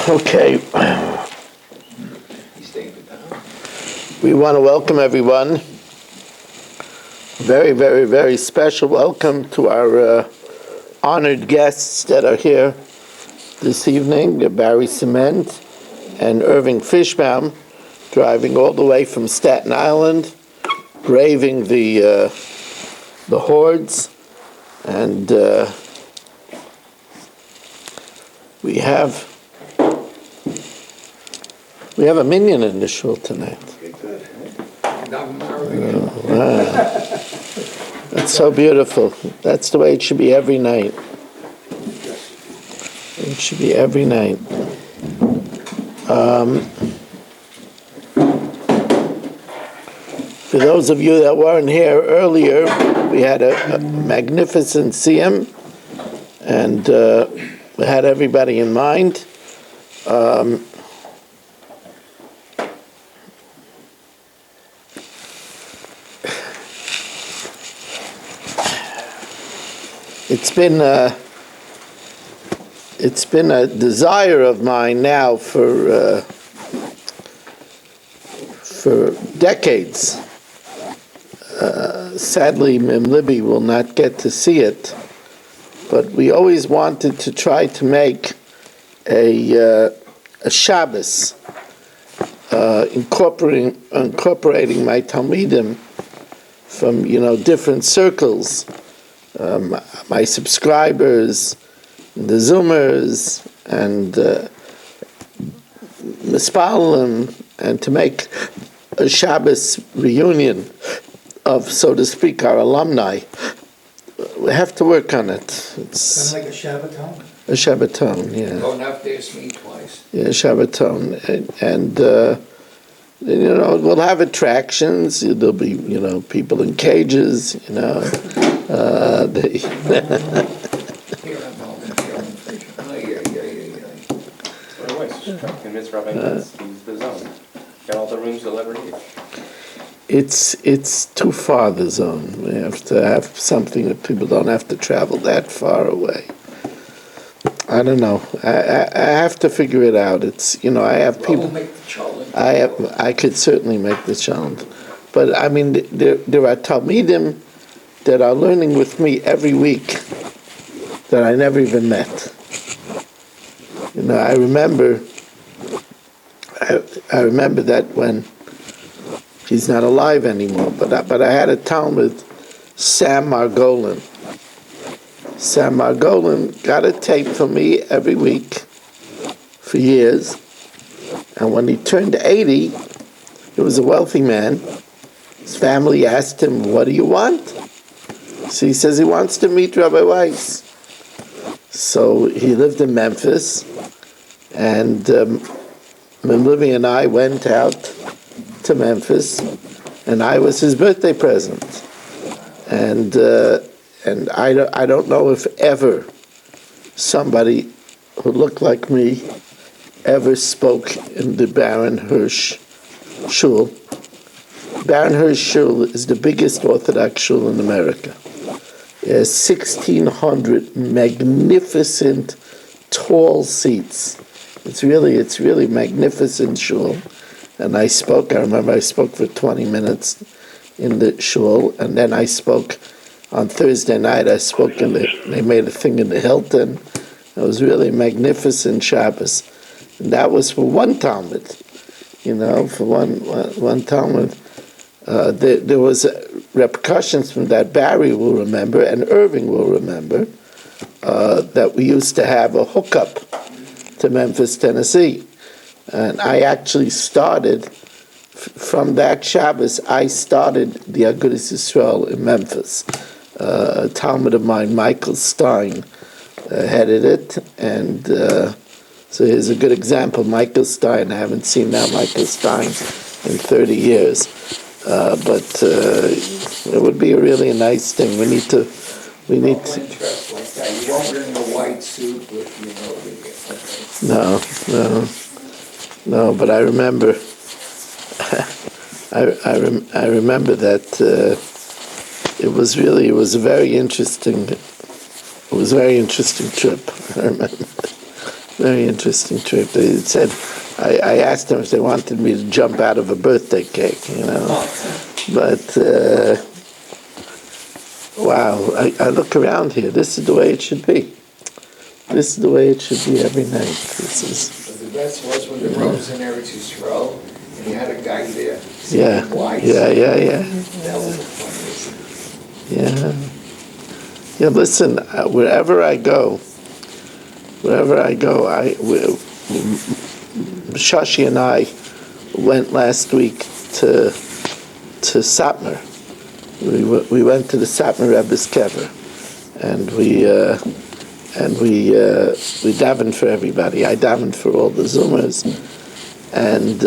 Okay. We want to welcome everyone. Very, very, very special welcome to our honored guests that are here this evening, Barry Cement and Irving Fishbaum, driving all the way from Staten Island, braving the hordes, and we have a minion in the shul tonight. That's so beautiful. That's the way it should be every night. It should be every night. For those of you that weren't here earlier, we had a magnificent siyum, and we had everybody in mind. It's been a desire of mine now for decades. Sadly, Mim Libby will not get to see it, but we always wanted to try to make a Shabbos, incorporating my Talmidim from different circles, my subscribers, the Zoomers, and Mispalim, and to make a Shabbos reunion of, so to speak, our alumni. We have to work on it. It's kind of like a Shabbaton? A Shabbaton, yeah. Don't have to ask me twice. Yeah, Shabbaton. And we'll have attractions. There'll be, people in cages, Convince Rabbi to use the zone. Get all the rooms delivered here. It's too far, the zone. We have to have something that people don't have to travel that far away. I don't know. I have to figure it out. It's I have people. We'll make the challenge. I could certainly make the challenge, but I mean there are Talmidim that are learning with me every week that I never even met. I remember that when he's not alive anymore, but I had a Talmud, Sam Margolin. Sam Margolin got a tape from me every week for years, and when he turned 80, he was a wealthy man. His family asked him, "What do you want?" So he says he wants to meet Rabbi Weiss. So he lived in Memphis, and Livy and I went out to Memphis, and I was his birthday present. And I don't know if ever somebody who looked like me ever spoke in the Baron Hirsch Shul. Baron Hirsch Shul is the biggest Orthodox shul in America. It has 1,600 magnificent, tall seats. It's really magnificent shul. And I remember I spoke for 20 minutes in the shul, and then I spoke on Thursday night. They made a thing in the Hilton. It was really magnificent Shabbos. And that was for one Talmud, for one Talmud. There was repercussions from that. Barry will remember, and Irving will remember, that we used to have a hookup to Memphis, Tennessee. And I actually started, from that Shabbos, I started the Agudas Yisrael in Memphis. A Talmud of mine, Michael Stein, headed it. And so here's a good example. Michael Stein, I haven't seen that Michael Stein in 30 years. But it would be a really nice thing. We need to. Interest like that. You won't bring a white suit with No. But I remember. I remember that it was a very interesting. It was a very interesting trip. I remember. Very interesting trip. They said, I asked them if they wanted me to jump out of a birthday cake, But, wow, I look around here. This is the way it should be. This is the way it should be every night. This is. But the best was when the road was in Eretz Yisrael, and you had a guy there. Yeah. That was the funniest. Yeah, listen, wherever I go, Shashi and I went last week to Satmar. We went to the Satmar Rebbe's kever, and we davened for everybody. I davened for all the Zoomers, and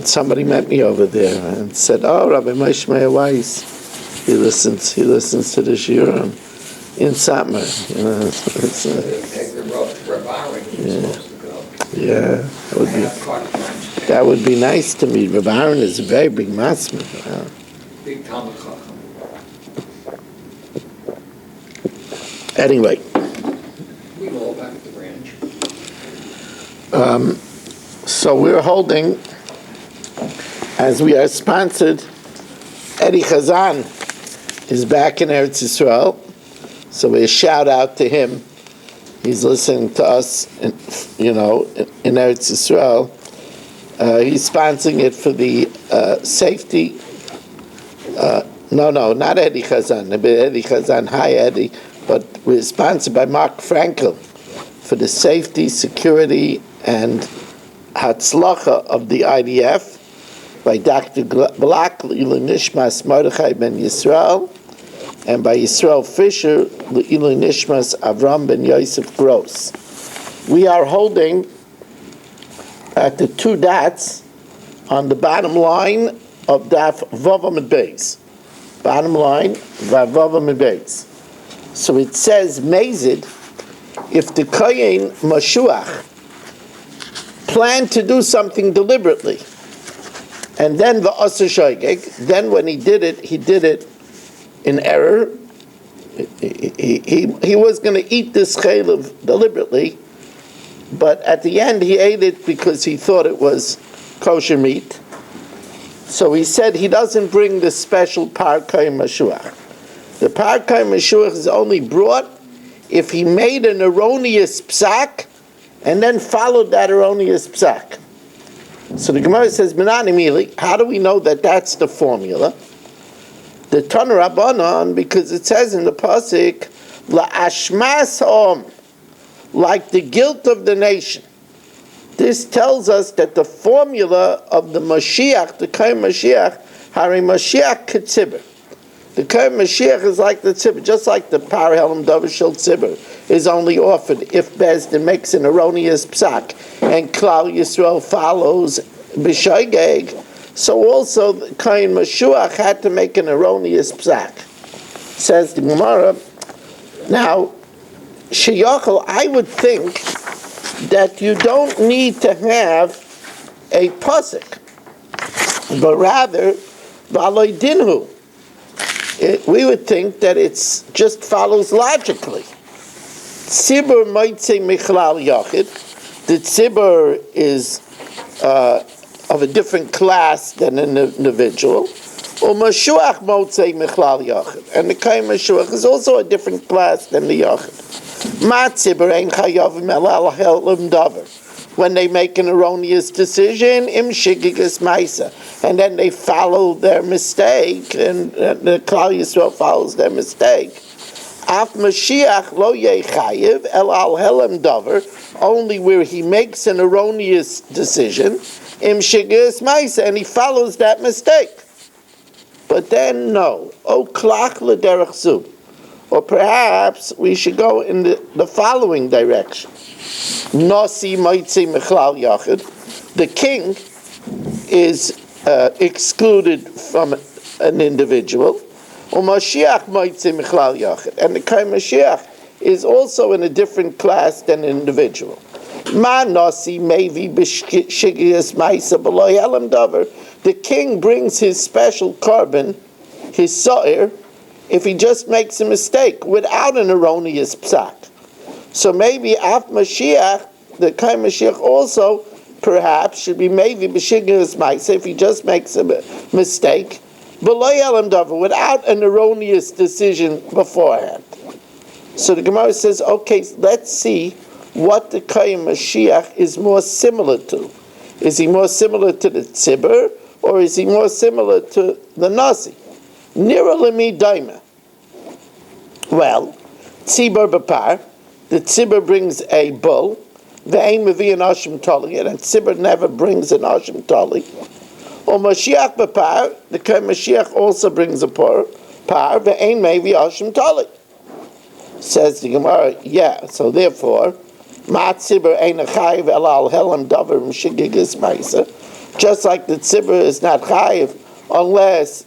somebody met me over there and said, "Oh, Rabbi Moshe Meir Weiss, he listens to the shiur in Satmar." Yeah, that would be nice to meet. Rav Aaron is a very big masmid. Big Talmud Chacham. Anyway. We all back at the ranch. So we're holding, as we are sponsored, Eddie Chazan is back in Eretz Yisrael. So a shout out to him. He's listening to us, in Eretz Yisrael. He's sponsoring it for the safety. No, not Eddie Chazan. Eddie Chazan, hi Eddie. But we're sponsored by Mark Frankel for the safety, security, and Hatzlacha of the IDF by Dr. Black, Le'ilu Nishmas Mordechai ben Yisrael, and by Yisrael Fisher, Le'ilu Nishmas Avram ben Yosef Gross. We are holding at the two dots on the bottom line of Daf Vavam and Beis. Bottom line, Vavam and Beis. So it says, Mazid, if the Kohen Mashuach planned to do something deliberately, and then the Asa Shoigeg, then when he did it in error. He was going to eat this chaylev deliberately, but at the end he ate it because he thought it was kosher meat. So he said he doesn't bring the special parkai mashuach. The parkai mashuach is only brought if he made an erroneous psak and then followed that erroneous psak. So the Gemara says, Menanimili, how do we know that that's the formula? The Tana Rabbanan, because it says in the pasuk, la'ashmas ha'om, like the guilt of the nation. This tells us that the formula of the Mashiach, the Kohen Mashiach, Hari Mashiach Ketzibur. The Kohen Mashiach is like the tzibur, just like the Parhelim Davar Shel Tzibur is only offered if Bezdin makes an erroneous psak and Klal Yisrael follows b'shoigeg. So also the Kohen Mashiach had to make an erroneous psak. Says the Gemara. Now, Sheyachal, I would think that you don't need to have a pasuk, but rather v'aloi dinhu. We would think that it's just follows logically. Tzibur moitze michlal yachid. The tzibur is of a different class than an individual. Or mashuach moitze michlal yachid, and the kohen mashuach is also a different class than the yachid. Ma tzibur ein chayavim elal helam davar. When they make an erroneous decision, im shigigas maisa, and then they follow their mistake, and the Klal Yisrael follows their mistake. Af Mashiach lo yechayiv el al helem davar, only where he makes an erroneous decision, im shigigas maisa, and he follows that mistake. But then no, o klach l'derech zu, or perhaps we should go in the following direction. Nasi Maitzi Mechlal Yachid. The king is excluded from an individual. Or Mashiach Maitzi Mechlal Yachid. And the Kohen Mashiach is also in a different class than an individual. Ma Nasi Mevi B'Shigias Maisa B'Lo Yelam Davar. The king brings his special carbon, his sa'ir, if he just makes a mistake without an erroneous psak. So maybe Af Mashiach, the Kai Mashiach also perhaps should be maybe B'Shigras Maisa if he just makes a mistake, B'Lo Yelem Davar, without an erroneous decision beforehand. So the Gemara says, okay, let's see what the Kai Mashiach is more similar to. Is he more similar to the Tzibur, or is he more similar to the Nasi? Nira Lemi Daima. Well, Tzibur B'Par, the Tzibur brings a bull, Ve'ein Mevi an Ashim Tali, and Tzibur never brings an Ashim Tali. Or Mashiach B'Par, the Kai Mashiach also brings a par, Ve'ein Mevi Ashim Tali. Says the Gemara, yeah, so therefore, Ma Tzibur Ein Chayiv El Al Helam Davar M'Shigigis Maisa, just like the Tzibur is not Chayiv unless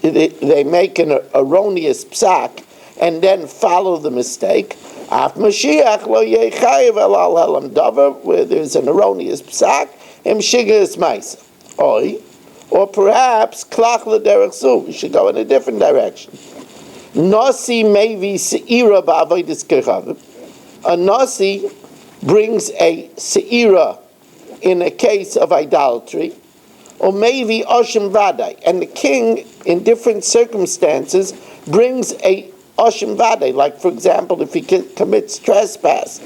they make an erroneous psak and then follow the mistake. Af Mashiach Lo Yeh Chayiv El Al Helam Davar, where there's an erroneous psak, M'Shigigis Maisa. Or perhaps Klach L'Derech Zu, we should go in a different direction. Nasi Mevi Se'ira Ba'avodas Kechavim. A Nasi brings a Se'ira in a case of idolatry, or maybe Oshim Vadai. And the king, in different circumstances, brings a Oshim Vadai. Like, for example, if he commits trespass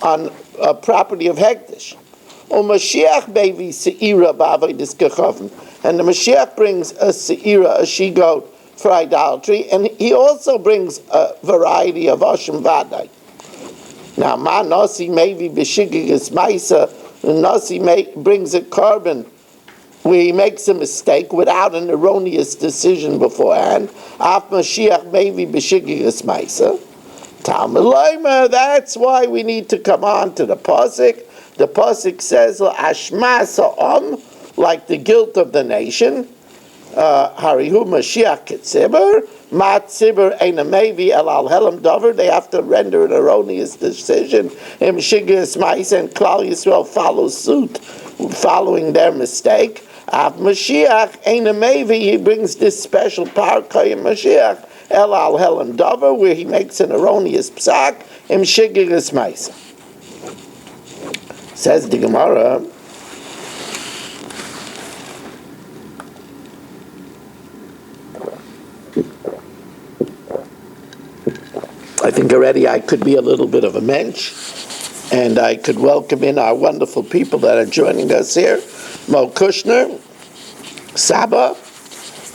on a property of Hekdesh. Or Mashiach Mevi Se'ira Ba'avodas Kechavim. And the Mashiach brings a Se'ira, a she-goat, for idolatry, and he also brings a variety of Oshim Vadai. Now, Ma Nasi maybe B'Shigigis Maisa, Nasi brings a carbon where he makes a mistake without an erroneous decision beforehand. Af Mashiach maybe B'Shigigis Maisa. Talmud Loimer, that's why we need to come on to the Pasuk. The Pasuk says, Ashma Sa'om, like the guilt of the nation. Harihu Mashiach Tzibur, Ma Tzibur Eina Mevi El Al Helam Davar. They have to render an erroneous decision. And Shigras Mais and Klal Yisrael follows suit, following their mistake. Av Mashiach Eina Mevi, he brings this special power, Kayim Mashiach El Al Helam Davar, where he makes an erroneous psak. And Shigras Mais. Says the Gemara. I think already I could be a little bit of a mensch, and I could welcome in our wonderful people that are joining us here. Mo Kushner, Saba,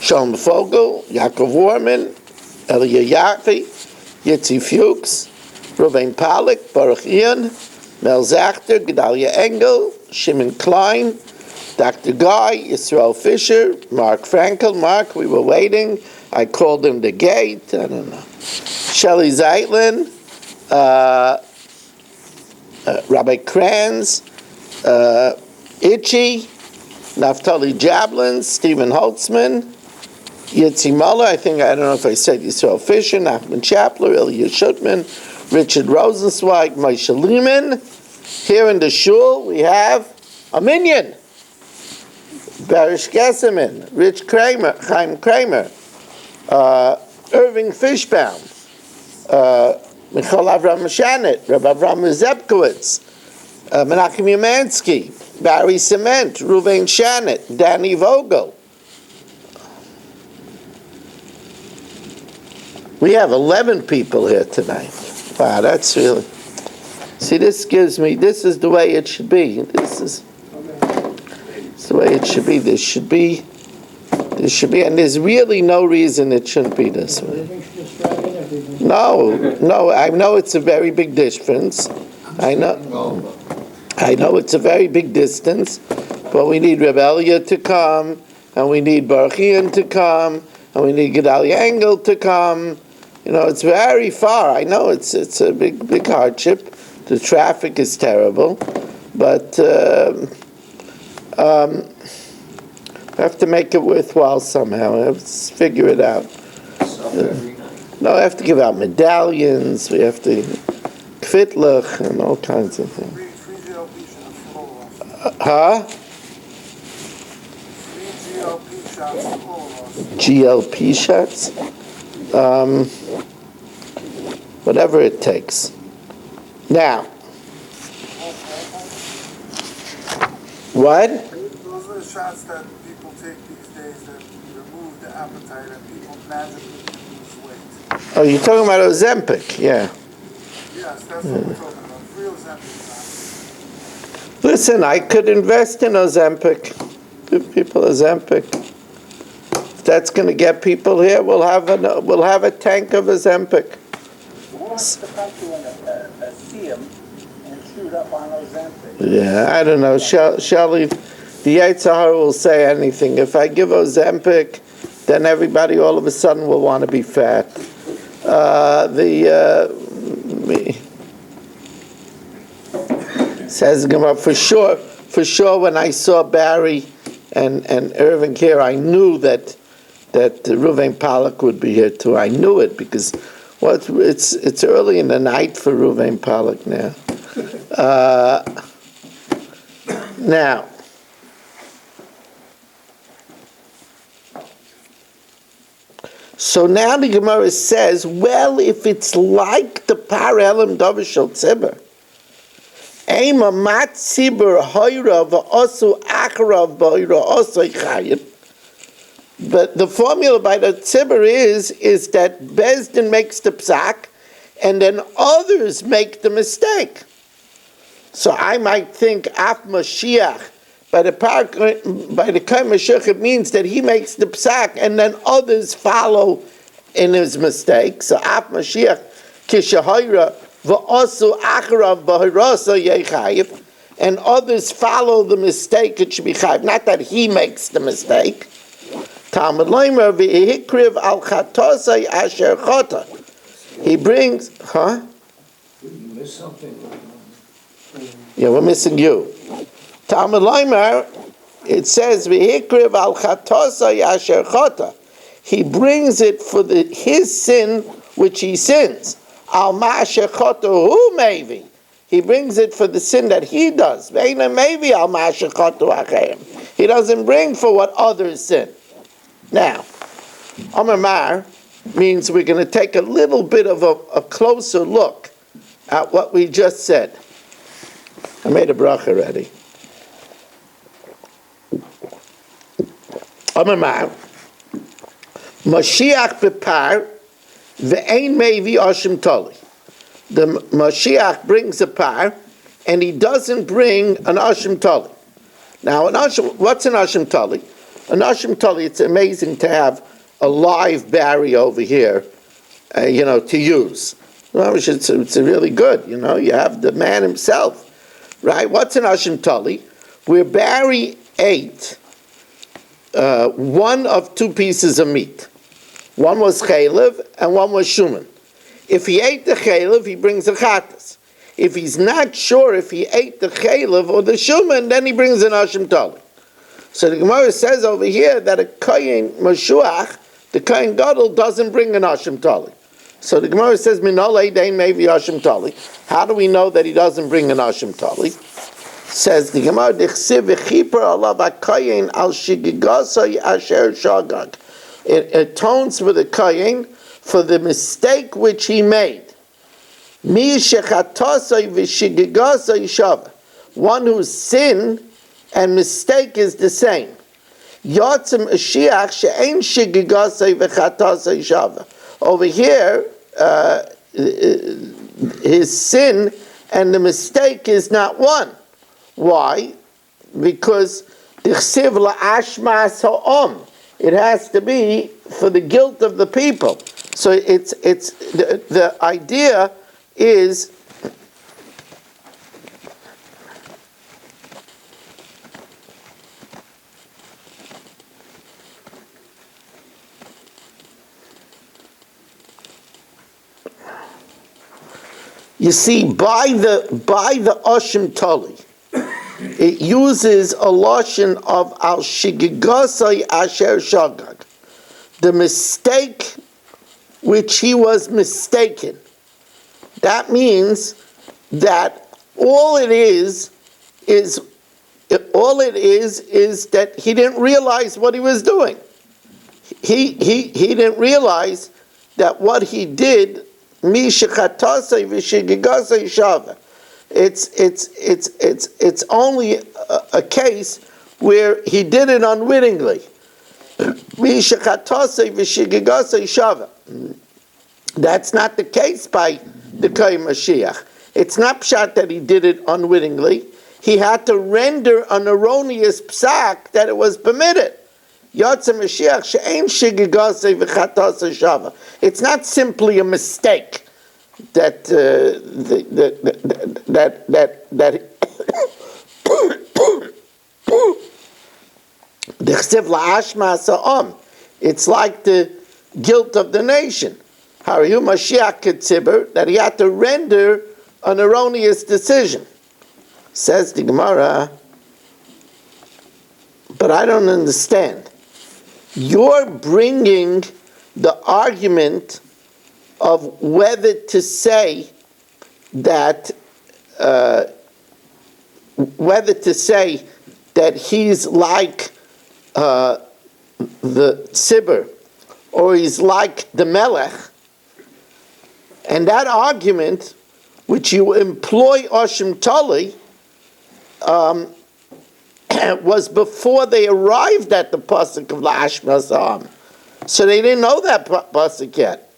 Shalom Fogel, Yaakov Warman, Elia Yafi, Yitzi Fuchs, Ruvain Pollack, Baruch Ian, Mel Zachter, Gedalia Engel, Shimon Klein, Dr. Guy, Yisrael Fisher, Mark Frankel. Mark, we were waiting. I called him the gate. I don't know. Shelley Zeitlin, Rabbi Kranz, Itchy, Naftali Jablin, Stephen Holtzman, Yitzi Muller, I don't know if I said Yisrael Fisher, Nachman Chapler, Ilya Shutman, Richard Rosenzweig, Moshe Lehman. Here in the shul we have a minion, Barish Gesseman, Rich Kramer, Chaim Kramer, Irving Fishbaum, Michal Avram Shanet, Rabbi Avram Zepkowitz, Menachem Yemansky, Barry Cement, Ruvain Shanet, Danny Vogel. We have 11 people here tonight. Wow, that's really... See, this is the way it should be. This is the way it should be. This should be, and there's really no reason it shouldn't be this way. No, I know it's a very big difference. I know it's a very big distance, but we need Rebellia to come, and we need Baruchian to come, and we need Gedalia Engel to come. It's very far. I know it's a big hardship. The traffic is terrible, but we have to make it worthwhile somehow. Let's figure it out. No, I have to give out medallions. We have to kvitlach and all kinds of things. GLP shots? Whatever it takes. Now, what? Those are the shots that people take these days that remove the appetite and people magically can lose weight. Oh, you're talking about Ozempic, yeah. Yes, that's what we're talking about. Free Ozempic. Listen, I could invest in Ozempic. Give people Ozempic. If that's going to get people here, we'll have a tank of Ozempic. We'll have to come to a SEAM and shoot up on Ozempic. Yeah, I don't know. Shelley, the Yetzer Hara will say anything. If I give Ozempic, then everybody all of a sudden will want to be fat. Says Gemara, for sure, when I saw Barry and Irving here, I knew that Ruvain Pollack would be here too. I knew it because it's early in the night for Ruvain Pollack now. Now, so now the Gemara says, well, if it's like the Parelim Dovishal Tzibur, Ema mat tzibur hoira v'osu acharav b'hoira osoi chayim. But the formula by the tzibur is that Bezdin makes the psak, and then others make the mistake. So I might think af Mashiach by the Kai Mashiach, it means that he makes the psak, and then others follow in his mistake. So af Mashiach kishahoira. And others follow the mistake, it should be chayiv. Not that he makes the mistake. He brings, You missed something. yeah, we're missing you. Talmud Leimer, it says, he brings it for his sin which he sins. Al ma'ashechotu hu maybe. He brings it for the sin that he does. Maybe al ma'ashechotu acheim. He doesn't bring for what others sin. Now, Amar Mar means we're going to take a little bit of a closer look at what we just said. I made a bracha already. Amar Mar, Mashiach bepar. Ve'ein mevi ashim tali. The Mashiach brings a par, and he doesn't bring an ashim tali. Now, what's an ashim tali? An ashim tali, it's amazing to have a live Barry over here, to use. Well, it's really good, you have the man himself, right? What's an ashim tali? Where Barry ate one of two pieces of meat. One was chaylev and one was shuman. If he ate the chaylev, he brings a chatas. If he's not sure if he ate the chaylev or the shuman, then he brings an ashim tali. So the Gemara says over here that a kohen mashuach, the kohen gadol, doesn't bring an ashim tali. So the Gemara says minolei dein mevi ashim tali. How do we know that he doesn't bring an ashim tali? Says the Gemara, dichsiv v'chiper alav hakohen al shigigasai asher shagag. It atones for the kohen for the mistake which he made. Mi shechatasai v'shigigasai shava. One whose sin and mistake is the same. Yotzim Mashiach she'ein shigigasai v'chatasai shava. Over here, his sin and the mistake is not one. Why? Because dichsiv la'ashmas ha'om. It has to be for the guilt of the people. So it's the idea is you see by the Ashim Tali, it uses a lashon of al shigigosai asher shagag, the mistake which he was mistaken. That means that all it is that he didn't realize what he was doing. He didn't realize that what he did Mi shechatosei v'shigigosei shava. It's only a case where he did it unwittingly. Mi shechatosei v'shigigosei shava. That's not the case by the Kohen Mashiach. It's not pshat that he did it unwittingly. He had to render an erroneous psak that it was permitted. Yotze Mashiach she'ein shigigosei v'chatosei shava. It's not simply a mistake that it's like the guilt of the nation. Harihu Mashiach Ketzibur, that he had to render an erroneous decision. Says the Gemara, but I don't understand. You're bringing the argument of whether to say that he's like the Tzibur, or he's like the Melech, and that argument, which you employ Oshim Tali, was before they arrived at the pasuk of La'ashma Sa'am. So they didn't know that pasuk yet.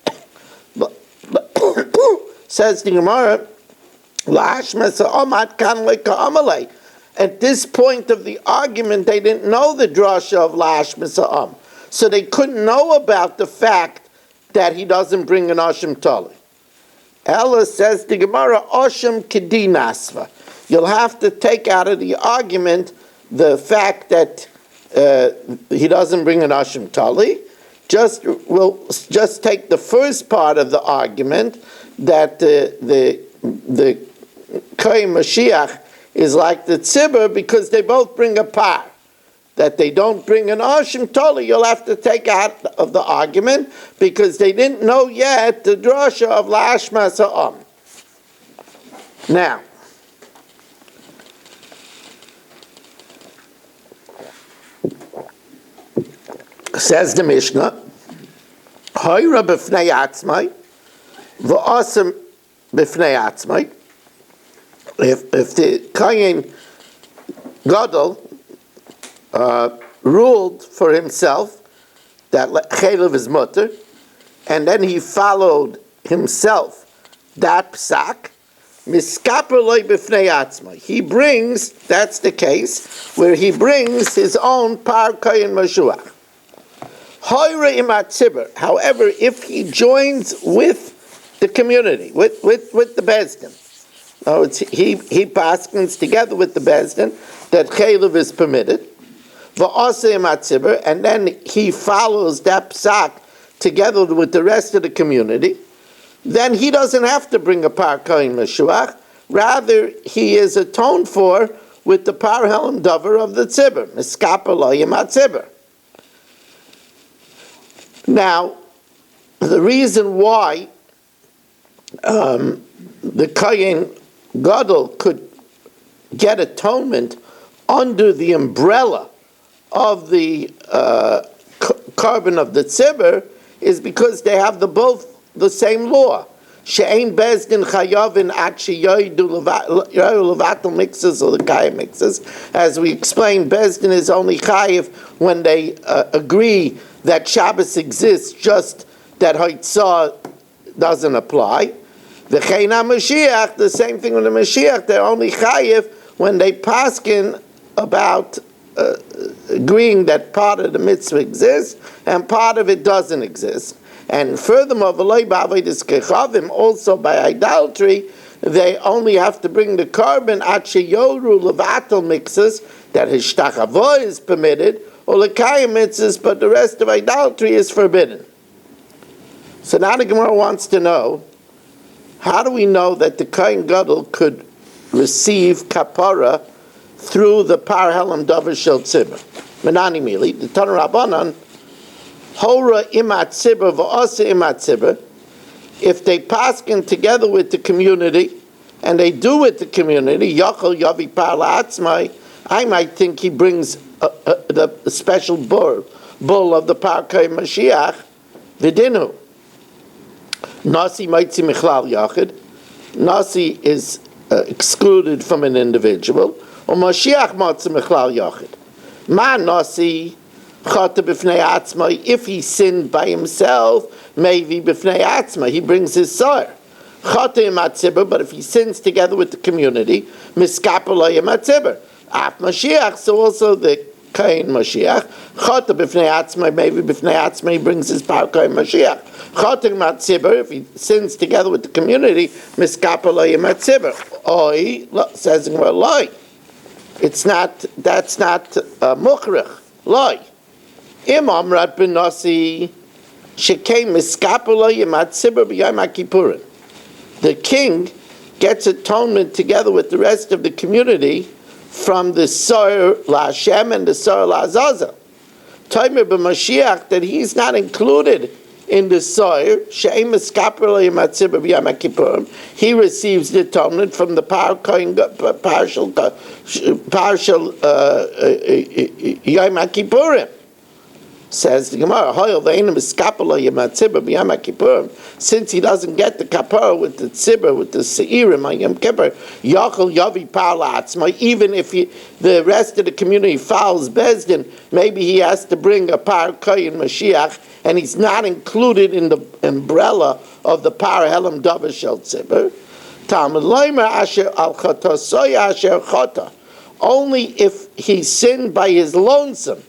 Says the Gemara, La'ashma Sa'am ad kan le'ka'amalei. At this point of the argument, they didn't know the drasha of La'ashma Sa'am. So they couldn't know about the fact that he doesn't bring an Oshim Tali. Ella, says the Gemara, Oshim Kedi Nasva. You'll have to take out of the argument the fact that he doesn't bring an Oshim Tali. We'll just take the first part of the argument that the Kohen Mashiach is like the Tzibur because they both bring a par. That they don't bring an Oshim Toli, you'll have to take out of the argument because they didn't know yet the drasha of La'ashma Sa'am. Now, says the Mishnah, Hoyra b'fnei atzmai, v'asem b'fnei atzmai. If the Kohen Gadol ruled for himself that chaylev is mutter, and then he followed himself that psak, miskaper loy b'fnei atzmai. He brings, that's the case, where he brings his own par kohen mashuach. Hoyre imat tzibur. However, if he joins with the community, with the bezdin, he paskins together with the bezdin that chaylev is permitted, and then he follows that psak together with the rest of the community, then he doesn't have to bring a par kohen mashuach. Rather, he is atoned for with the par helam davar of the tzibur, miskaper lo yimat tzibur. Now, the reason why the Kohen Gadol could get atonement under the umbrella of the carbon of the tzibur is because they have both the same law. She'ein bezdin chayavin at sheyoidu levatel mixes or the kaya mixes. As we explained, bezdin is only chayiv when they agree that Shabbos exists, just that Haitzah doesn't apply. The Chayna Mashiach, the same thing with the Mashiach, they're only chayiv when they paskin about agreeing that part of the mitzvah exists and part of it doesn't exist. And furthermore, also by idolatry, they only have to bring the carbon at sheyoru levatel mixes, that his shtachavo is permitted, or lekayim mitzvahs, but the rest of idolatry is forbidden. So now the Gemara wants to know, how do we know that the Kohen Gadol could receive kapara through the par helam davar shel tzibur? Menani mili, the Tana Rabbanan, hora imat tzibur v'asa imat tzibur. If they paskin together with the community, and they do with the community, yachol yavi par la'atzmai, I might think he brings the special bull of the par kohen Mashiach, v'dinu. Nasi Maitzi Michlal Yachid. Nasi is excluded from an individual. Or Mashiach Maitzi Michlal Yachid. Ma Nasi Chata B'fnei Atzma. If he sinned by himself, maybe B'fnei Atzma. He brings his sire. Chata Matzibur, but if he sins together with the community, Miskapalay Matzibur. Af Mashiach, so also the Kain Mashiach. Chata B'fnei Atzma, maybe B'fnei Atzma, he brings his power Kain Mashiach. Chata Matzibur, if he sins together with the community, Miskapalay Matzibur. Oi, says in word, lie. It's not, that's not Mukhrich, lie. Imam Rat Ben Nasi, Shekei Miskapalay Matzibur B'yom HaKippurim. The king gets atonement together with the rest of the community from the Sar LaHashem and the Sar LaAzazel. Taimer b'Mashiach, that he's not included in the Sar, She'em Eskaper Matzibur B'Yom HaKippurim, he receives the atonement from the partial Yom HaKippurim. Says the Gemara, since he doesn't get the kapara with the tzibur, with the seirim on Yom Kippur, yachol yavi parlatzma. Even if the rest of the community fouls bezdin, maybe he has to bring a par koyin Mashiach, and he's not included in the umbrella of the par helam davar shel tzibur. Talmud loimer asher al chata soya asher chata. Only if he sinned by his lonesome.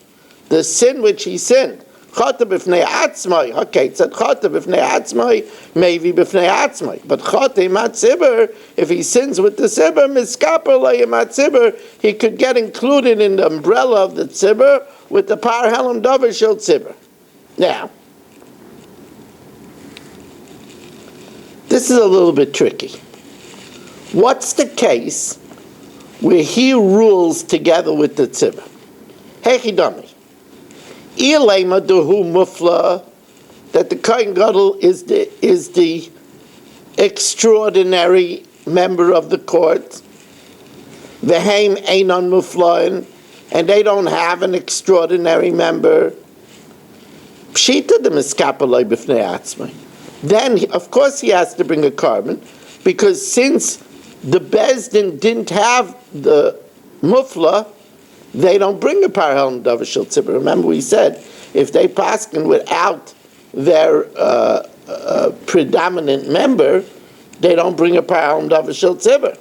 The sin which he sinned, chata b'fnei atzmai. Okay, it said chata b'fnei atzmai, maybe b'fnei atzmai. But chata matzibur, if he sins with the tzibur, miskaper lay matzibur, he could get included in the umbrella of the tzibur with the par helam davar shel tzibur. Now, this is a little bit tricky. What's the case where he rules together with the tzibur? Hechidami. Ilema duhu mufla, that the Kohen Gadol is the extraordinary member of the court. V'heim einon muflain, and they don't have an extraordinary member. Pshita de miskapaloi b'fnei atzmai. Then, of course, he has to bring a carbon, because since the Bezdin didn't have the mufla, they don't bring a parahel davar shel tzibur. Remember, we said if they paskin without their predominant member, they don't bring a parahel davar shel tzibur.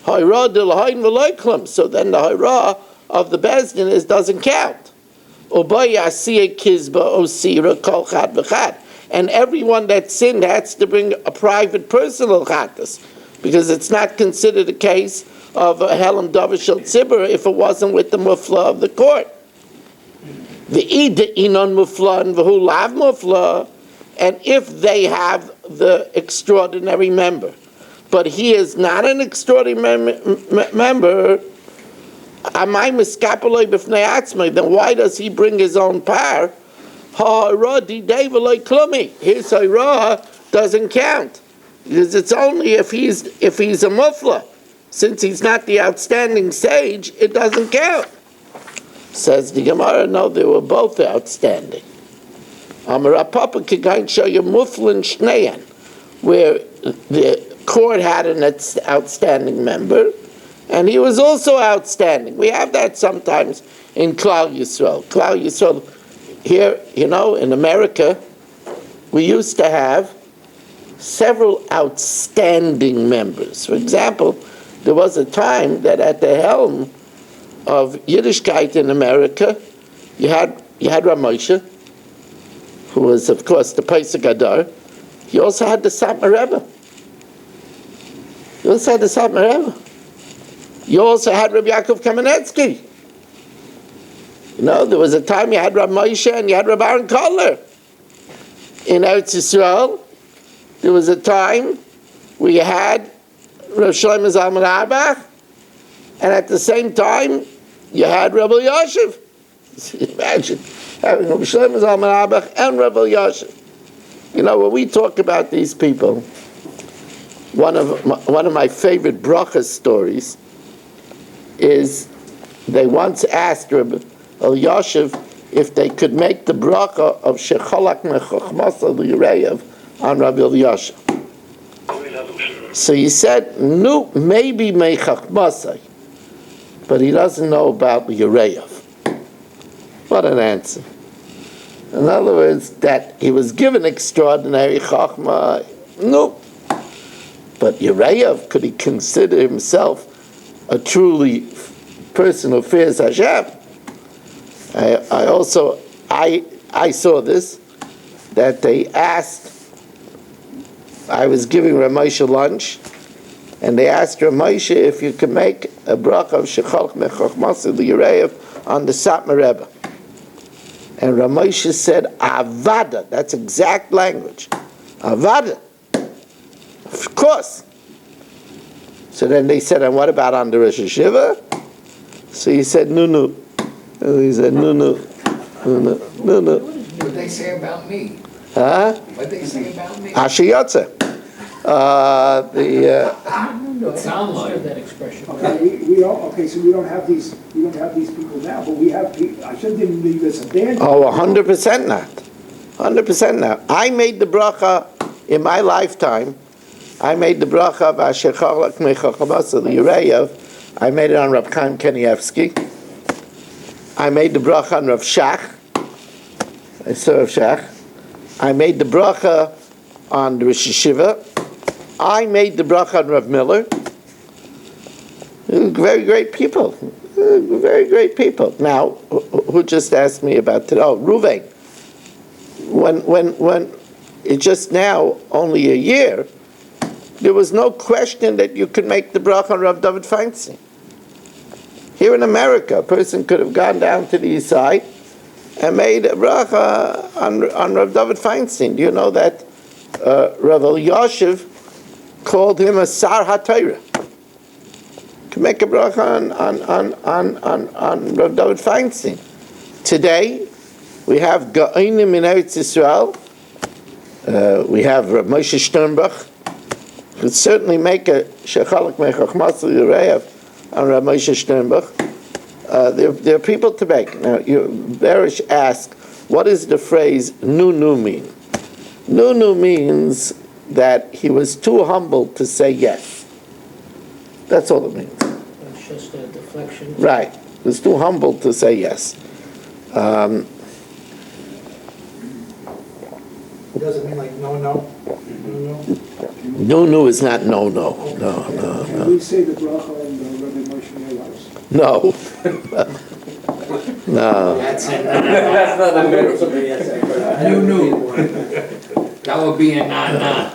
Hayra de lahayin v'loiklum. So then the hayra of the bezdin doesn't count. Ubay asiyah kizba osira kol chad v'chad. And everyone that sinned has to bring a private personal chatas, because it's not considered a case of a helam davar shel tzibur if it wasn't with the mufla of the court. The ida inon mufla and v'hu lav mufla, and if they have the extraordinary member, but he is not an extraordinary member, amay miskapoloi b'fnei atzmai, then why does he bring his own par? Ha'ara didei v'loi klumi. His ha'ara doesn't count, because it's only if he's a mufla. Since he's not the outstanding sage, it doesn't count. Says the Gemara, no, they were both outstanding. Amar Papa Kigain show you Muflin Shneyan, where the court had an outstanding member, and he was also outstanding. We have that sometimes in Klal Yisrael. Klal Yisrael, here, in America, we used to have several outstanding members. For example, there was a time that at the helm of Yiddishkeit in America, you had Rav Moshe, who was, of course, the Pesach Adar. You also had the Satmar Rebbe. You also had Rabbi Yaakov Kamenetsky. There was a time you had Rav Moshe and you had Rav Aaron Kotler. In Eretz Yisrael, there was a time where you had Rav Shlomo Zalman Auerbach, and at the same time, you had Rebbe Yashiv. Imagine having Rav Shlomo Zalman Auerbach and Rebbe Yashiv. When we talk about these people, one of my favorite bracha stories is they once asked Rebbe Yashiv if they could make the bracha of Shecholak Mechachmasa L'Yireyev on Rabbi Elyashiv. So he said, no, maybe Meichach Masai, but he doesn't know about Yereyev. What an answer. In other words, that he was given extraordinary Chachma, no. But Yereyev, could he consider himself a truly person who fears Hashem? I saw this, that they asked, I was giving Ramosha lunch, and they asked Ramosha if you could make a bracha of Shechalch Mechachmas Yereyev on the Satmar Rebbe. And Ramosha said, Avada, that's exact language. Avada. Of course. So then they said, and what about on the Rosh Hashiva? So he said, no. And he said, no. What did they say about me? Huh? What did they say about me? Asher Yotze. It sounds like that expression. Okay, we don't. Okay, so we don't have these people now, but we have people. I shouldn't leave this abandoned. Oh, 100% not. 100% not. I made the bracha in my lifetime. I made the bracha of Asher Chalak Mechachmas Yereyev. I made it on Rav Chaim Kanievsky. I made the bracha on Rav Shach. I saw Rav Shach. I made the bracha on the Rosh Hashiva. I made the bracha on Rav Miller. Very great people. Very great people. Now, who just asked me about today? Oh, Ruvain. When it just now, only a year, there was no question that you could make the bracha on Rav David Feinstein. Here in America, a person could have gone down to the east side and made a bracha on Rav David Feinstein. Do you know that Rav Elyashiv called him a Sar HaTorah? Can make a bracha on Rav David Feinstein. Today, we have Ga'onim in Eretz Yisrael. We have Rav Moshe Sternbach. Could certainly make a Shechalak Mechachmas Yereyev on Rav Moshe Sternbach. There are people to make. Now, Berish asked, what does the phrase "nu" mean? Nu means that he was too humble to say yes. That's all it means. It's just a deflection. Right. He was too humble to say yes. It doesn't mean like no. Nu is not no. Can we say the bracha on the Rabbi Moshe Neil's? No. No. That's it. That's not a miracle. No. That would be a na.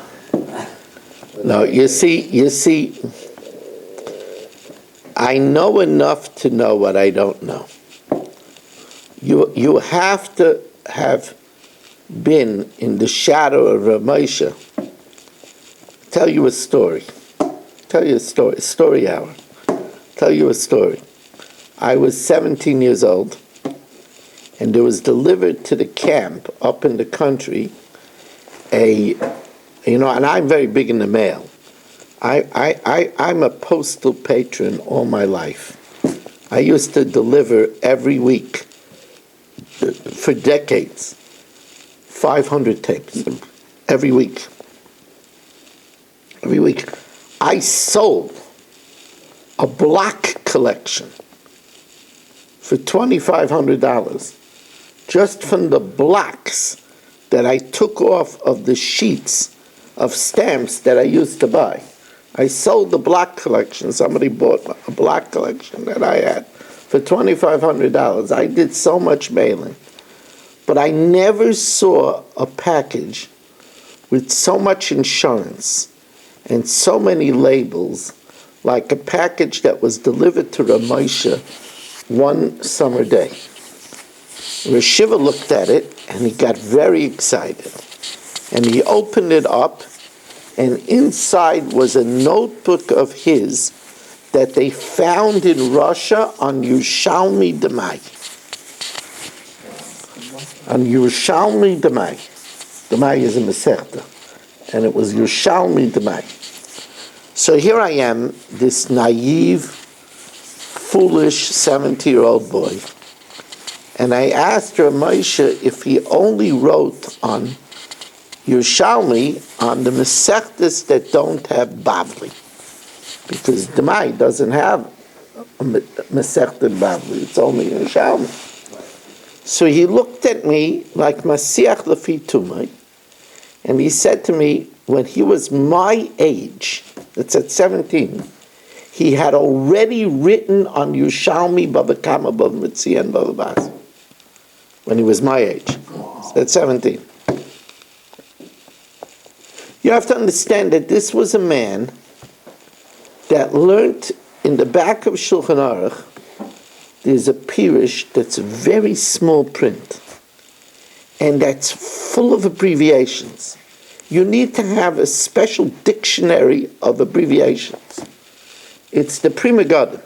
No, you see, I know enough to know what I don't know. You have to have been in the shadow of Rav Moshe. Tell you a story. Story hour. Tell you a story. I was 17 years old, and there was delivered to the camp up in the country and I'm very big in the mail. I'm a postal patron all my life. I used to deliver every week for decades, 500 tapes every week. Every week. I sold a block collection for $2,500 just from the blocks that I took off of the sheets of stamps that I used to buy. I sold the block collection. Somebody bought a block collection that I had for $2,500. I did so much mailing. But I never saw a package with so much insurance and so many labels like a package that was delivered to Rav Moshe one summer day. Rav Shiva looked at it and he got very excited. And he opened it up, and inside was a notebook of his that they found in Russia on Yerushalmi Demai. On Yerushalmi Demai. Demai is a Masechta. And it was Yerushalmi Demai. So here I am, this naive, foolish 70-year-old boy. And I asked Rav Moshe if he only wrote on Yerushalmi on the Masechtas that don't have Bavli. Because Demai doesn't have a Masechta Bavli, it's only Yerushalmi. So he looked at me like Masiach Lefi Tumai, and he said to me, when he was my age, that's at 17, he had already written on Yerushalmi Bava Kama Bava Metzia and Bava Bas. When he was my age, at 17. You have to understand that this was a man that learned in the back of Shulchan Aruch. There's a pirush that's a very small print, and that's full of abbreviations. You need to have a special dictionary of abbreviations. It's the Pri Megadim.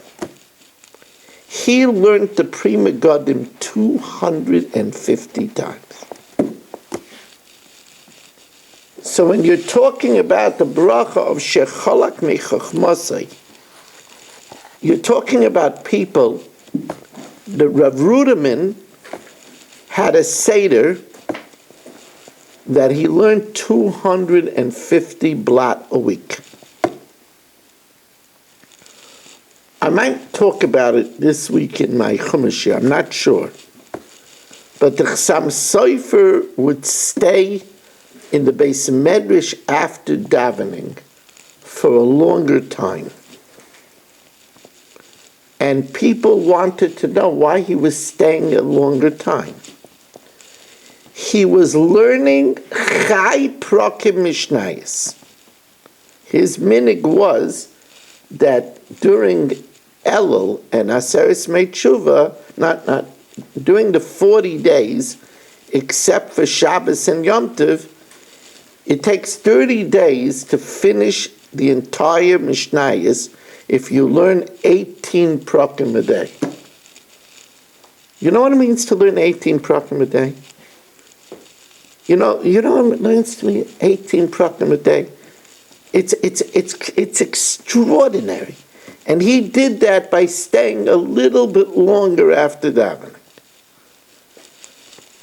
He learned the Pri Megadim 250 times. So when you're talking about the bracha of Shechalak Mechachmasai, you're talking about people. The Rav Ruderman had a seder that he learned 250 blat a week. I might talk about it this week in my Chumash, I'm not sure. But the Chassam Sofer would stay in the Beis Medrash after davening for a longer time. And people wanted to know why he was staying a longer time. He was learning Chai Prokim Mishnayos. His minig was that during Elul and Aseres Meitshuva, not during the 40 days, except for Shabbos and Yom Tov, it takes 30 days to finish the entire Mishnayos if you learn 18 prokim a day. You know what it means to learn 18 prokim a day? You know what it means to me? 18 prokim a day. It's extraordinary. And he did that by staying a little bit longer after davening.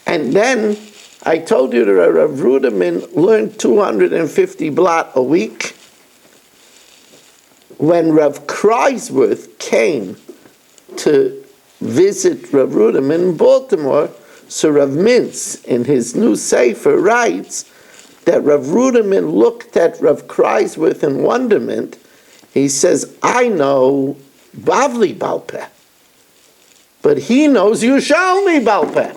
And then I told you that Rav Ruderman learned 250 blat a week. When Rav Kreisworth came to visit Rav Ruderman in Baltimore, so Rav Mintz in his new Sefer writes that Rav Ruderman looked at Rav Kreisworth in wonderment. He says, I know Bavli Balpeh, but he knows Yerushalmi Balpeh.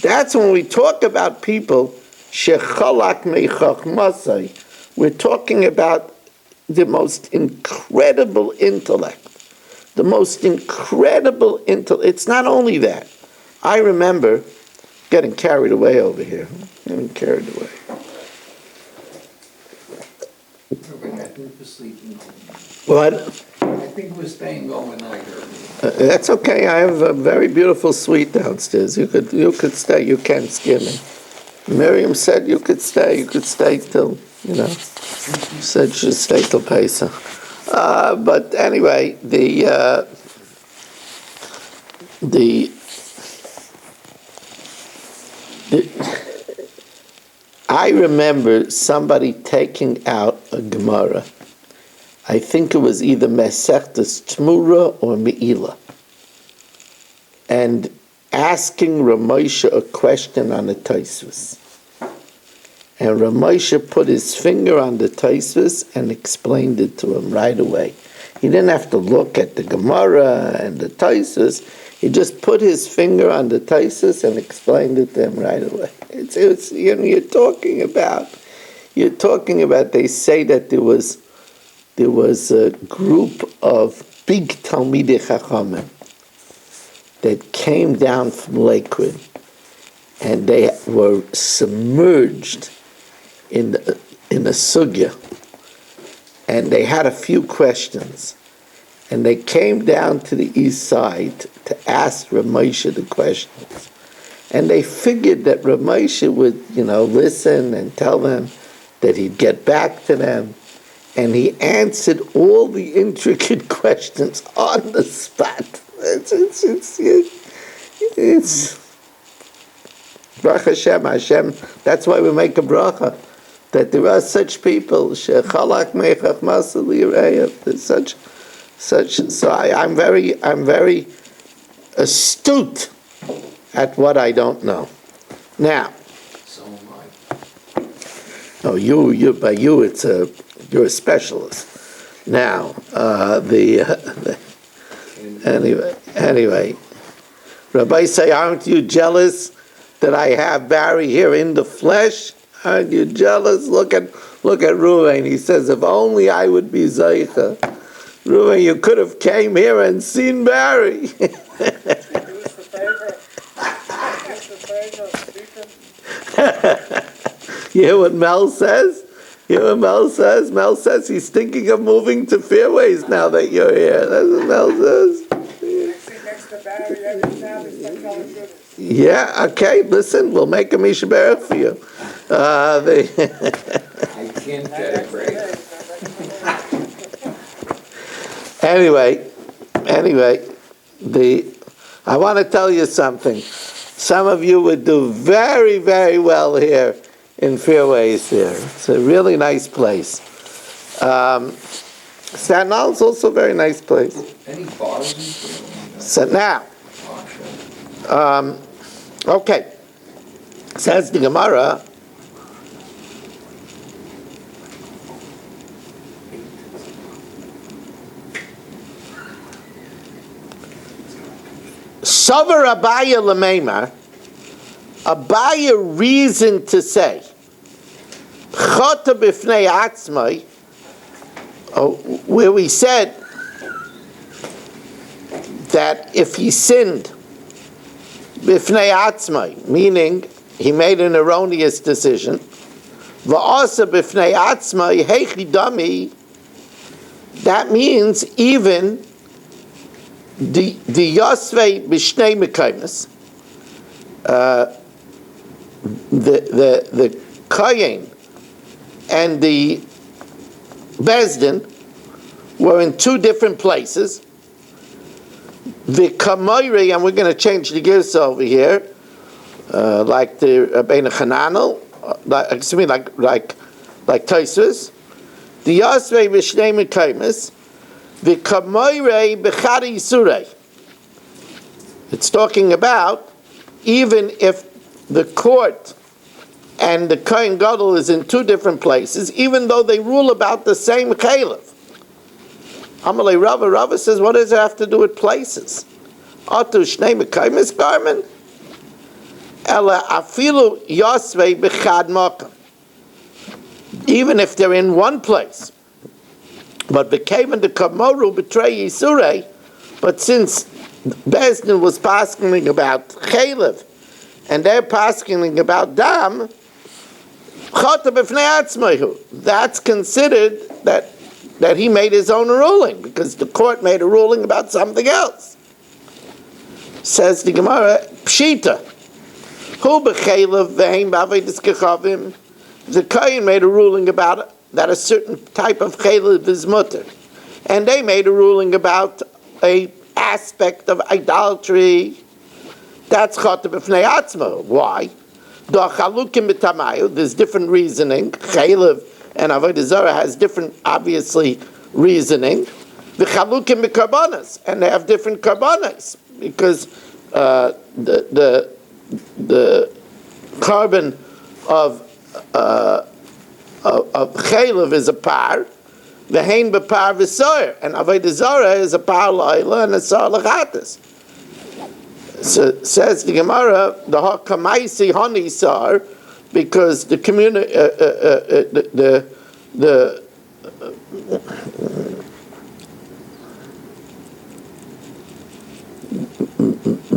That's when we talk about people, Shechalak Mechachmasai, we're talking about the most incredible intellect. The most incredible intellect. It's not only that. I remember getting carried away over here. Getting carried away. What? I think we're staying overnight. That's okay. I have a very beautiful suite downstairs. You could stay. You can't scare me. Miriam said you could stay. You could stay till, said she'd stay till Pesach. But anyway, I remember somebody taking out a Gemara. I think it was either Mesechtas Tmura or Me'ila, and asking Ramosha a question on the Tosfos. And Ramosha put his finger on the Tosfos and explained it to him right away. He didn't have to look at the Gemara and the Tosfos. He just put his finger on the Tosfos and explained it to him right away. It's you're talking about. They say that there was a group of big Talmidei Chachamim that came down from Lakewood, and they were submerged in a sugya, and they had a few questions, and they came down to the east side to ask Ramosha the questions, and they figured that Ramosha would, listen and tell them that he'd get back to them. And he answered all the intricate questions on the Baruch Hashem, that's why we make a bracha, that there are such people, shechalak meichach masal yireyev, there's such, so I'm very astute at what I don't know. Now, So am I. oh, by you, you're a specialist. Now, anyway, Rabbi say, aren't you jealous that I have Barry here in the flesh? Aren't you jealous? Look at Ruvain. He says, if only I would be Zaycha. Ruvain, you could have came here and seen Barry. Who's the favorite? Who's the favorite? You hear what Mel says? Mel says he's thinking of moving to Fairways now that you're here. That's what Mel says. Next to Barry, every family starts telling goodness. Yeah, okay, listen, we'll make a Misha Baruch for you. I can't get a break. Anyway, I want to tell you something. Some of you would do very, very well here in Fairways here. It's a really nice place. Staten Island's also a very nice place. Any bars in Fairways? So now, okay, says the Gemara, Savar Abaya Lamema, Abaya reason to say, Chota b'fnei atzmai, where we said that if he sinned b'fnei atzmai, meaning he made an erroneous decision, v'asa b'fnei atzmai heichi dami, that means even the Yosvei b'shnei mekaymes, the Kayin and the Bezdin were in two different places. The Kamoiri, and we're going to change the gears over here, like the Rabbeinu Chananel, like Tosfos. The Yosvei b'shnei mekaymes, the Kamoirei b'chari Yisurei. It's talking about even if the court and the Kohen Gadol is in two different places, even though they rule about the same Chalev. Amalei Rava says, what does it have to do with places? Atu shnei mekaymes garmen, ela afilu yosvei b'chad makam. Even if they're in one place, but became the kamoru betray Yisurei, but since Bezdin was paskening about Chalev, and they're paskening about Dam, that's considered that he made his own ruling, because the court made a ruling about something else. Says the Gemara, Pshita, who b'chalev v'heim b'avedis kechavim, the Kohen made a ruling about that a certain type of chalev is mutter, and they made a ruling about a aspect of idolatry. That's chata b'fnei atzma. Why? There's different reasoning. Chalev and avodah zarah has different, obviously, reasoning. V'chalukim b'karbanos, and they have different karbanos, because the carbon of chalev is a par, the hein b'par v'soyer, and avodah zarah is a par la'ila and a sar l'chatas. So says the Gemara, the hakamaisi hani sar, because the community,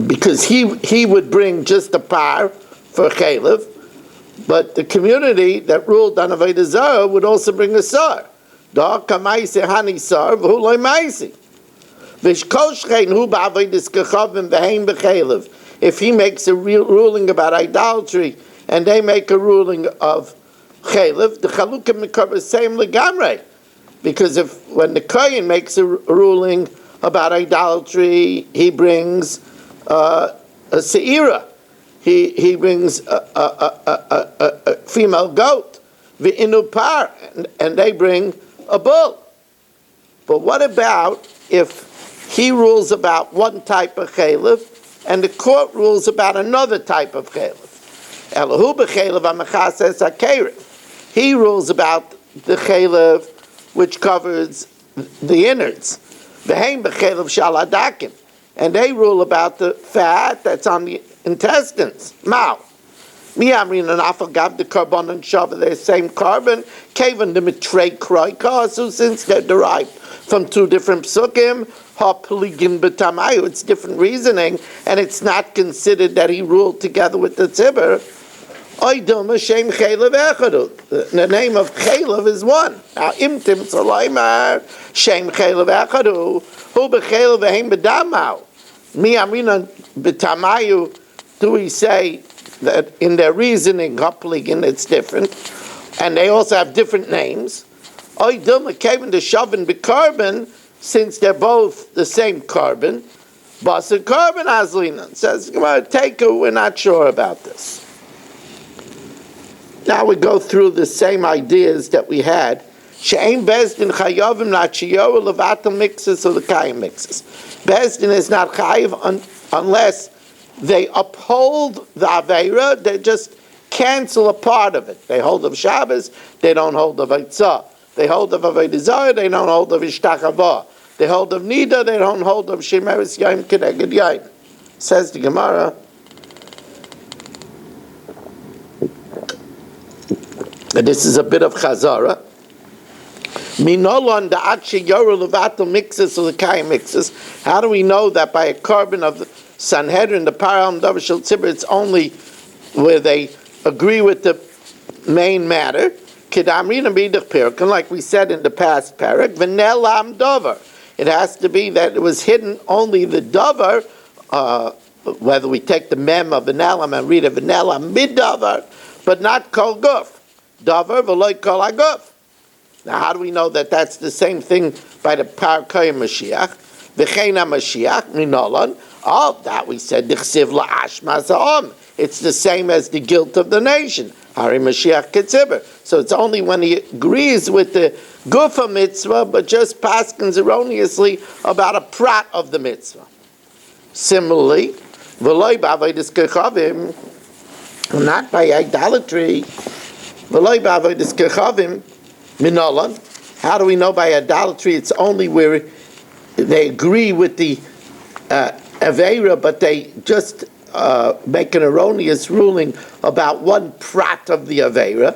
because he would bring just a par for chalev, but the community that ruled on avodah zarah would also bring a sar. The hakamaisi hani sar v'hu maisi. If he makes a ruling about idolatry and they make a ruling of chalev, the chalukim mikar same legamre, because when the kohen makes a ruling about idolatry, he brings a seira. he brings a female goat, v'inu par, and they bring a bull. But what about if he rules about one type of chaylev and the court rules about another type of chaylev? Elahu b'chaylev ha'mechases ha'kerev. He rules about the chaylev which covers the innards. V'heim b'chaylev shal hadakim. And they rule about the fat that's on the intestines. Mao. Mi amrin and afagav the carbon and shava, they're the same carbon. Kavan the mitrei kroika, so since they're derived from two different psukim, ha peligin b'tamayu, it's different reasoning, and it's not considered that he ruled together with the tzibur. Oidum Hashem chaylev echadu. The name of chaylev is one. Now imtim salaymar shem chaylev echadu hu b'chaylev v'heim b'damau. Mi amina b'tamayu. Do we say that in their reasoning, Hopligin, it's different, and they also have different names? Oidum came to shovin b'carbon, since they're both the same carbon. Basar carbon azlinan says, come on, take it. We're not sure about this. Now we go through the same ideas that we had. She'ein bezdin chayovim la'chiyor levatel mixes or the kayim mixes. Bezdin is not chayiv unless they uphold the Aveira, they just cancel a part of it. They hold of Shabbos, they don't hold of Eitzah. They hold of Avodah Zarah, they don't hold of Ishtachavah. They hold of Nida, they don't hold of Shemeres Yom Keneged Yom. Says the Gemara, and this is a bit of Chazara. Minolon da'at sheyoru levatel mixes or the kayim mixes. How do we know that by a carbon of the Sanhedrin, the Paral Davar Shel Tzibur, it's only where they agree with the main matter? Kedamrina b'idach pirkan, like we said in the past parak, v'nelam davar. It has to be that it was hidden only the davar, whether we take the mem of v'nelam and read it v'nelam mid-davar, but not kol guf. Davar v'loy kol aguf. Now, how do we know that that's the same thing by the Parakayim Mashiach? V'cheina Mashiach, Minolan. Oh, that we said, Dichsiv la'ashma za'om. It's the same as the guilt of the nation. Hari Mashiach Ketzibur. So it's only when he agrees with the Gufa mitzvah, but just paskins erroneously about a prat of the mitzvah. Similarly, V'loi b'avodas kechavim, not by idolatry. V'loi b'avodas kechavim, Minolan. How do we know by idolatry? It's only where they agree with the Aveira, but they just make an erroneous ruling about one prat of the Aveira.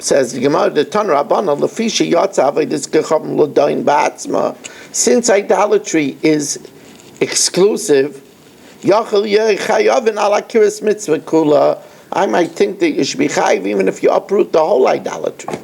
Says the Gemara, the Tan Rabbanan, Lefisha Yotza Avodas Kechavim L'Dayin Ba'atzma. Since idolatry is exclusive, Yachal Yeh Chayavin Ala Kiris Mitzvah Kula. I might think that you should be chayiv even if you uproot the whole idolatry.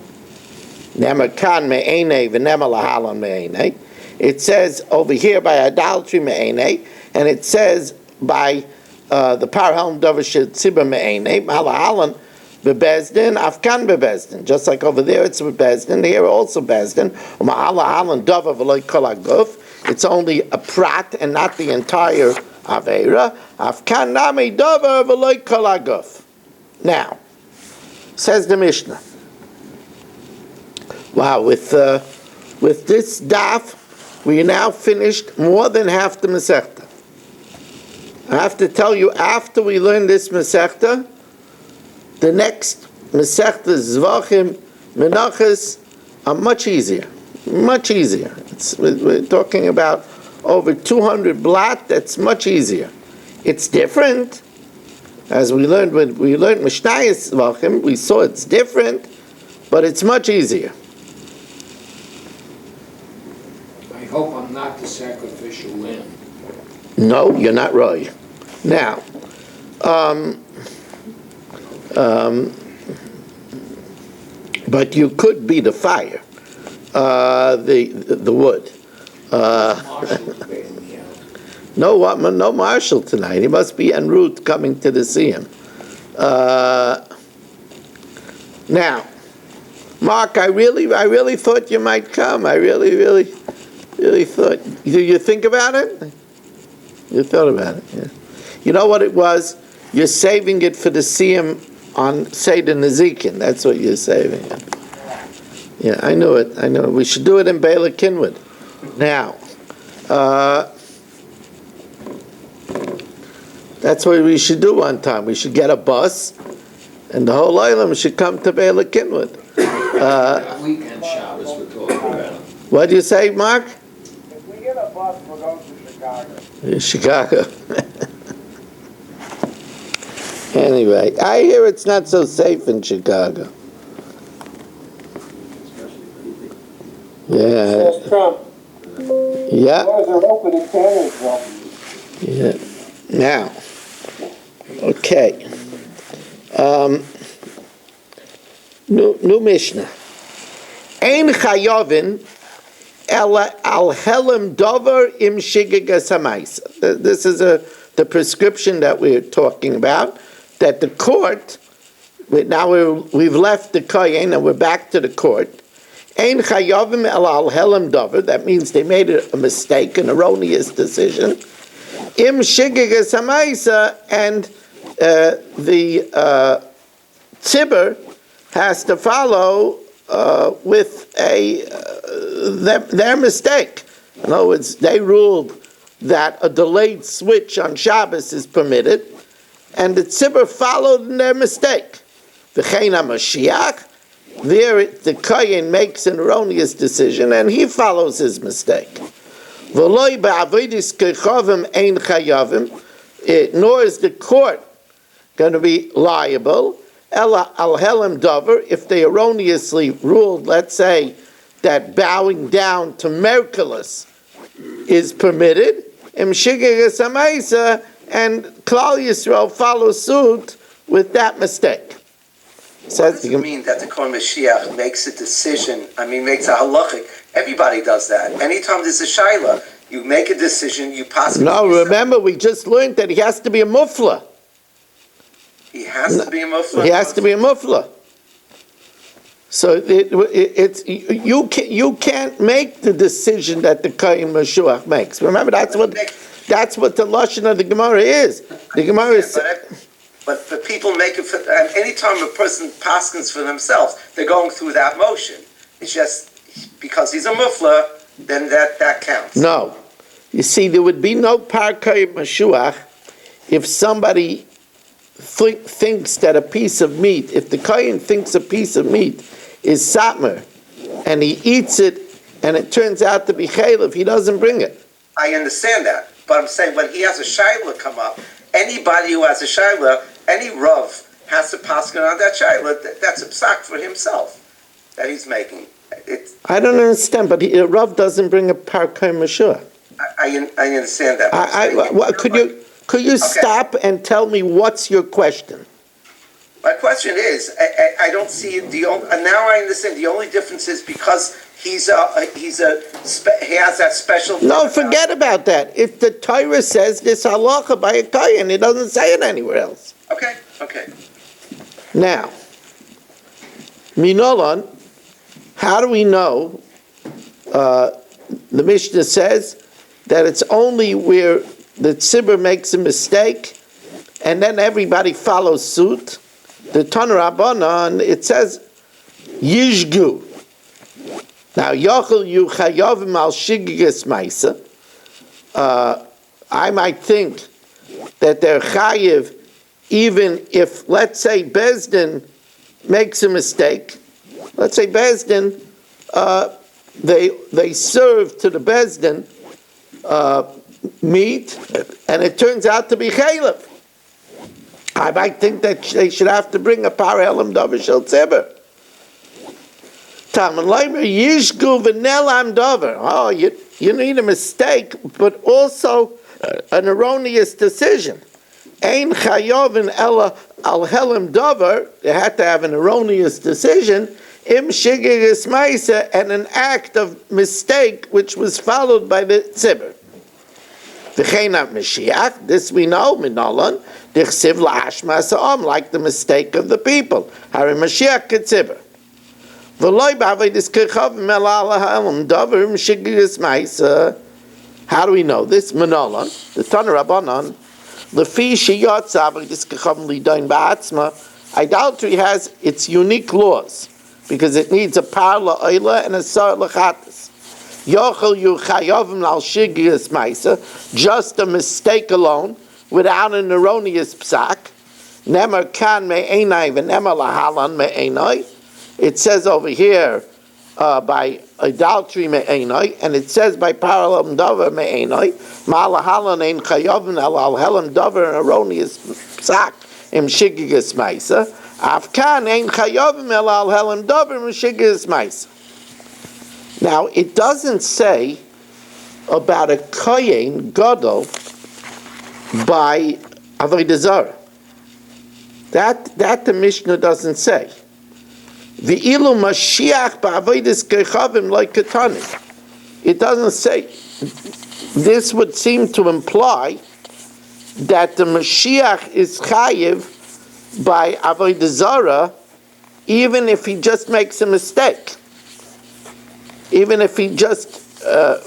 It says over here by idolatry me'enei, and it says by the parhalm davar shetzibah me'enei, malahalan bebezdin, afkan bebezdin. Just like over there it's bebezdin, here also bezdin. Malahalan davar v'loy kol aguf. It's only a prat and not the entire aveira. Afkan nami davar v'loy kol aguf. Now, says the Mishnah. Wow, with this daf, we now finished more than half the Masechta. I have to tell you, after we learn this Masechta, the next Masechta, Zvachim, Menachos, are much easier. Much easier. We're talking about over 200 blat, that's much easier. It's different. As we learned when we learned Mishnayos Zvachim, we saw it's different, but it's much easier. I hope I'm not the sacrificial lamb. No, you're not right. Now, but you could be the fire, the wood. No marshal tonight. He must be en route coming to see him. Now, Mark, I really thought you might come. I really thought. Did you think about it? You thought about it, yeah. You know what it was? you're saving it for the siyum on Seder Nezikin. That's what you're saving it. Yeah, I know it. We should do it in Bela Kinwood. Now, that's what we should do one time. We should get a bus, and the whole island should come to Bela Kinwood. Weekend Shabbos we're talking about. What do you say, Mark? If we get a bus, we're going to Chicago. Chicago. Anyway, I hear it's not so safe in Chicago. Yeah. Says Trump. Yeah. Doors are open and cannons open. Yeah. Now, okay. New Mishnah. Ein chayovin ela al helem dover im shigigas hamaysa. This is the prescription that we're talking about. That the court, now we've left the kohen and we're back to the court. Ein chayovim ela al helem dover. That means they made a mistake, an erroneous decision. Im shigigas hamaysa, and the tzibur has to follow with their mistake. In other words, they ruled that a delayed switch on Shabbos is permitted, and the tzibur followed in their mistake. V'chein HaMashiach, there the kohen makes an erroneous decision, and he follows his mistake. V'loi ba'avodis kechovim ein chayavim, nor is the court going to be liable. Ela al helem dover, if they erroneously ruled, let's say, that bowing down to Merkulis is permitted, and Klal Yisrael follows suit with that mistake. What does it mean that the Kohen Mashiach makes a decision? Makes a halachic. Everybody does that. Anytime there's a shaila, you make a decision, you pass it. No, remember, we just learned that he has to be a mufla. He has to be a mufla. He has to be a mufla. So you can't make the decision that the Kohen Mashiach makes. Remember, that's what the lashon of the Gemara is. The Gemara is. But people make it for anytime a person paskins for themselves, they're going through that motion. It's just because he's a mufla, then that counts. No, you see, there would be no Kohen Mashiach if somebody thinks that a piece of meat, if the Kohen thinks a piece of meat is satmer, and he eats it, and it turns out to be chaylev, he doesn't bring it. I understand that, but I'm saying when he has a shayla come up, anybody who has a shayla, any rav has to paskin on that shayla. That's a psak for himself that he's making. I don't understand, but a rav doesn't bring a Kohen Mashiach. I understand that. Could you stop and tell me what's your question? My question is, I don't see now I understand. The only difference is because he has that special. No, forget about that. If the Torah says this halacha by a kohen, it doesn't say it anywhere else. Okay. Now, Minolan, how do we know? The Mishnah says that it's only where the tzibur makes a mistake, and then everybody follows suit. The Tan Rabbanan, it says, Yishgu. Now, Yochel yu chayovim al shigigas maisa. I might think that they're chayiv even if, let's say, Bezdin makes a mistake. Let's say Bezdin, they serve to the Bezdin meat, and it turns out to be chaylev. I might think that they should have to bring a paralel davar shel tzibur. Talmud Leimer yishgu v'nelam davar. Oh, you need a mistake, but also an erroneous decision. Ein chayovin ela al helem davar. They had to have an erroneous decision. Im shigigas ma'isa, and an act of mistake which was followed by the tzibur. V'cheinat Mashiach, this we know, Minolan, dichsiv la'ashma sa'om, like the mistake of the people. Hari Mashiach ketzibur. V'loi b'avedis kechav melal ha'elam davar m'shigigas ma'isa. How do we know this? Minolan, the Tan Rabbanan, Idolatry has its unique laws because it needs a par la'oila and a sar l'chatas. Just a mistake alone, without an erroneous psak. Nemar kan me'enai v'nemar lahalan me'enai. It says over here by idolatry me'enai, and it says by parallel davar me'enai. Ma'alahalan ein chayovim al helam davar, an erroneous psak im shigigas ma'isa. Afkan ein chayovim al helam davar im shigigas ma'isa. Now, it doesn't say about a kohen gadol by avodah zarah. That the Mishnah doesn't say. V'ilu Mashiach ba'avodas kechavim like katanim. It doesn't say. This would seem to imply that the Mashiach is chayiv by avodah zarah, even if he just makes a mistake. Even if he just,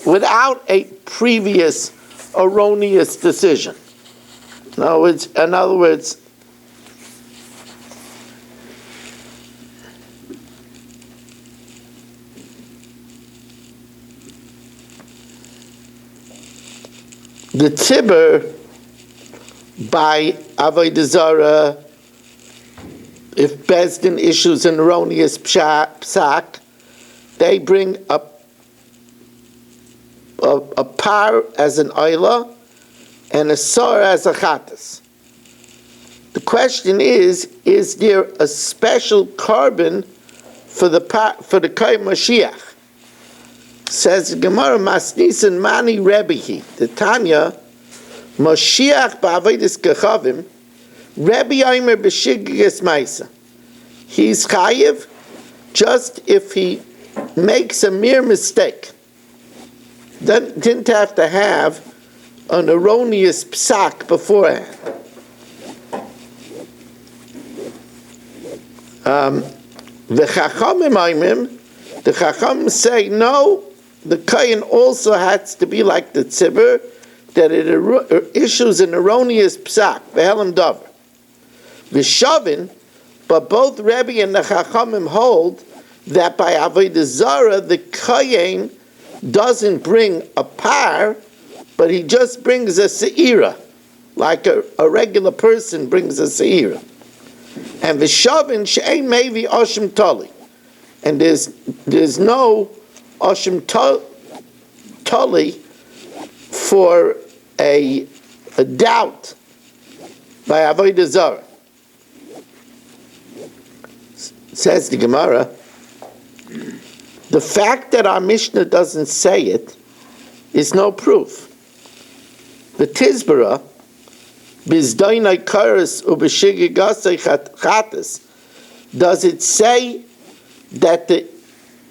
without a previous erroneous decision. In other words, the tzibur by avodah zarah, if Bezdin issues an erroneous psak, they bring a par as an oila and a sar as a chatas. The question is there a special carbon for the Kohen Mashiach? Says Gemara Masnisan Mani Rebihi, the Tanya, Mashiach ba'avodas kechavim, Rebbe Aimer b'shigigas ma'isa. He's chayiv just if he makes a mere mistake. Didn't have to have an erroneous psak beforehand. The Chachamim say no. The Kohen also has to be like the tzibur, that it issues an erroneous psak, v'helam davar. V'shavin, but both Rebbe and the Chachamim hold that by avodah zarah the Kohen doesn't bring a par, but he just brings a seira, like a regular person brings a seira. And v'shavin she'ein mevi oshim toli, and there's no oshim toli for a doubt by avodah zarah. Says the Gemara, the fact that our Mishnah doesn't say it is no proof. The Tizbara, bizdainai karas ubeshigigasei chatas, does it say that the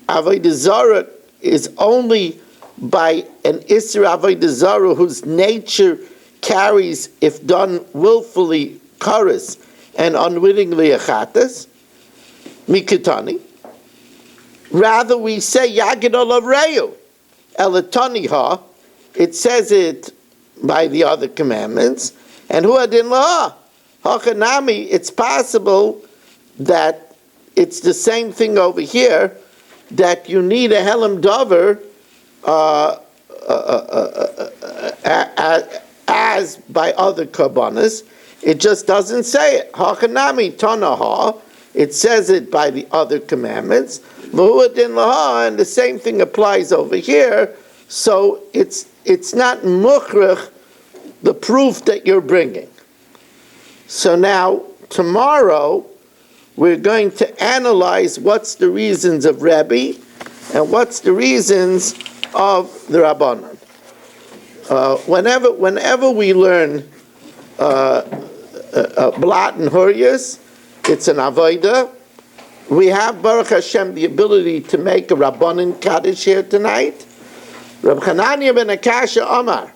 avodah zarah is only by an isra avodah zarah whose nature carries, if done willfully, karas and unwittingly a chatas? Mikitani. Rather, we say Yagid olav reyu elatani ha. It says it by the other commandments, and hu adin laha hachanami. It's possible that it's the same thing over here, that you need a helam davar as by other karbanas. It just doesn't say it. Hachanami tanaha. It says it by the other commandments, and the same thing applies over here. So it's not mukhrach, the proof that you're bringing. So now tomorrow we're going to analyze what's the reasons of Rebbe and what's the reasons of the Rabbanan. Whenever we learn Blat and Horayos, it's an avodah. We have, Baruch Hashem, the ability to make a Rabbanan Kaddish here tonight. Reb Chananya ben Akasha Omar,